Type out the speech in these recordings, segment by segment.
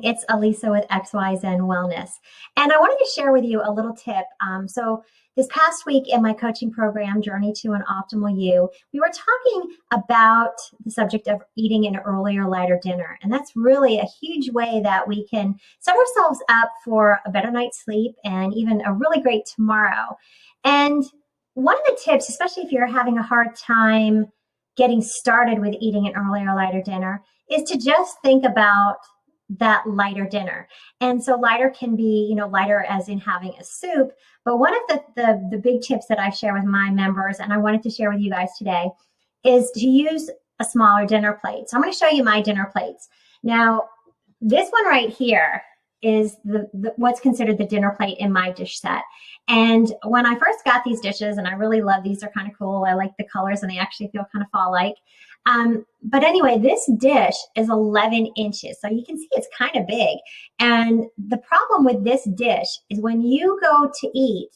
It's Alisa with XYZ Wellness. And I wanted to share with you a little tip. So this past week in my coaching program, Journey to an Optimal You, we were talking about the subject of eating an earlier, lighter dinner. And that's really a huge way that we can set ourselves up for a better night's sleep and even a really great tomorrow. And one of the tips, especially if you're having a hard time getting started with eating an earlier, lighter dinner, is to just think about that lighter dinner. And so lighter can be, lighter as in having a soup. But one of the big tips that I share with my members, and I wanted to share with you guys today, is to use a smaller dinner plate. So I'm going to show you my dinner plates. Now, this one right here is what's considered the dinner plate in my dish set. And when I first got these dishes, and I really love these, are kind of cool. I like the colors and they actually feel kind of fall-like. But anyway, this dish is 11 inches. So you can see it's kind of big. And the problem with this dish is when you go to eat,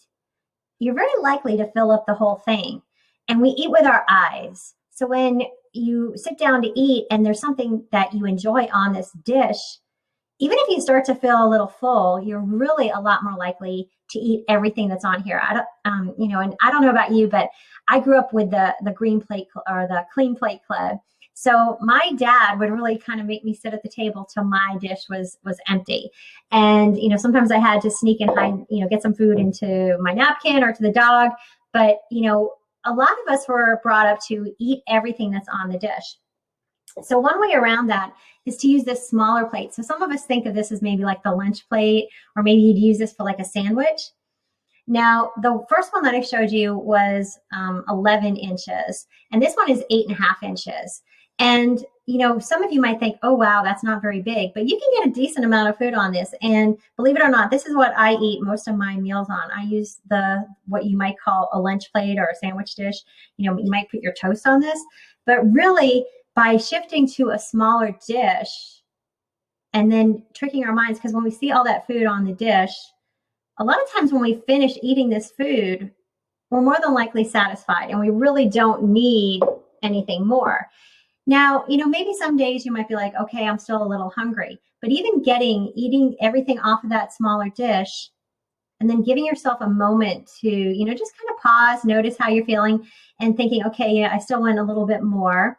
you're very likely to fill up the whole thing. And we eat with our eyes. So when you sit down to eat and there's something that you enjoy on this dish, even if you start to feel a little full, you're really a lot more likely to eat everything that's on here. I don't, and I don't know about you, but I grew up with the Green Plate or the Clean Plate Club. So my dad would really kind of make me sit at the table till my dish was empty. And, sometimes I had to sneak and hide, get some food into my napkin or to the dog. But, a lot of us were brought up to eat everything that's on the dish. So one way around that is to use this smaller plate. So some of us think of this as maybe like the lunch plate, or maybe you'd use this for like a sandwich. Now, the first one that I showed you was 11 inches, and this one is 8.5 inches. And, some of you might think, oh, wow, that's not very big, but you can get a decent amount of food on this. And believe it or not, this is what I eat most of my meals on. I use what you might call a lunch plate or a sandwich dish. You might put your toast on this, but really, by shifting to a smaller dish and then tricking our minds, because when we see all that food on the dish, a lot of times when we finish eating this food, we're more than likely satisfied and we really don't need anything more. Now, maybe some days you might be like, okay, I'm still a little hungry, but even eating everything off of that smaller dish and then giving yourself a moment to, just kind of pause, notice how you're feeling and thinking, okay, yeah, I still want a little bit more.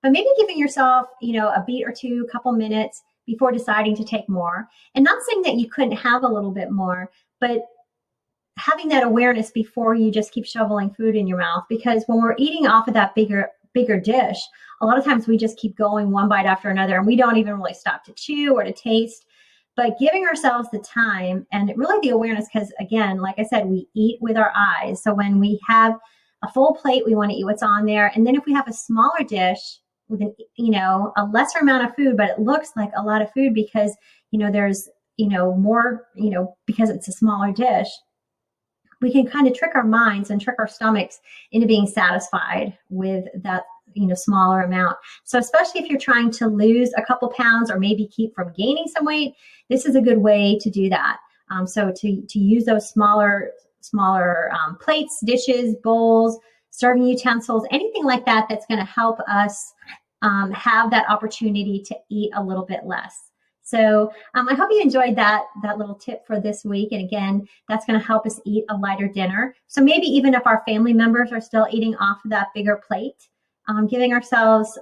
But maybe giving yourself, a beat or two, a couple minutes before deciding to take more. And not saying that you couldn't have a little bit more, but having that awareness before you just keep shoveling food in your mouth. Because when we're eating off of that bigger dish, a lot of times we just keep going one bite after another and we don't even really stop to chew or to taste. But giving ourselves the time and really the awareness, because again, like I said, we eat with our eyes. So when we have a full plate, we want to eat what's on there. And then if we have a smaller dish with a lesser amount of food, but it looks like a lot of food because, there's, more, because it's a smaller dish, we can kind of trick our minds and trick our stomachs into being satisfied with that, smaller amount. So especially if you're trying to lose a couple pounds or maybe keep from gaining some weight, this is a good way to do that. So to use those smaller plates, dishes, bowls, serving utensils, anything like that, that's going to help us have that opportunity to eat a little bit less. So I hope you enjoyed that little tip for this week. And again, that's going to help us eat a lighter dinner. So maybe even if our family members are still eating off of that bigger plate, giving ourselves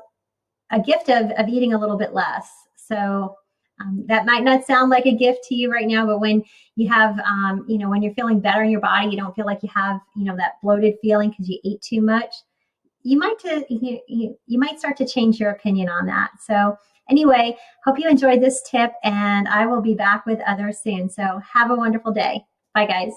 a gift of eating a little bit less. So that might not sound like a gift to you right now, but when you have, when you're feeling better in your body, you don't feel like you have, that bloated feeling because you ate too much. You might start to change your opinion on that. So anyway, hope you enjoyed this tip and I will be back with others soon. So have a wonderful day. Bye guys.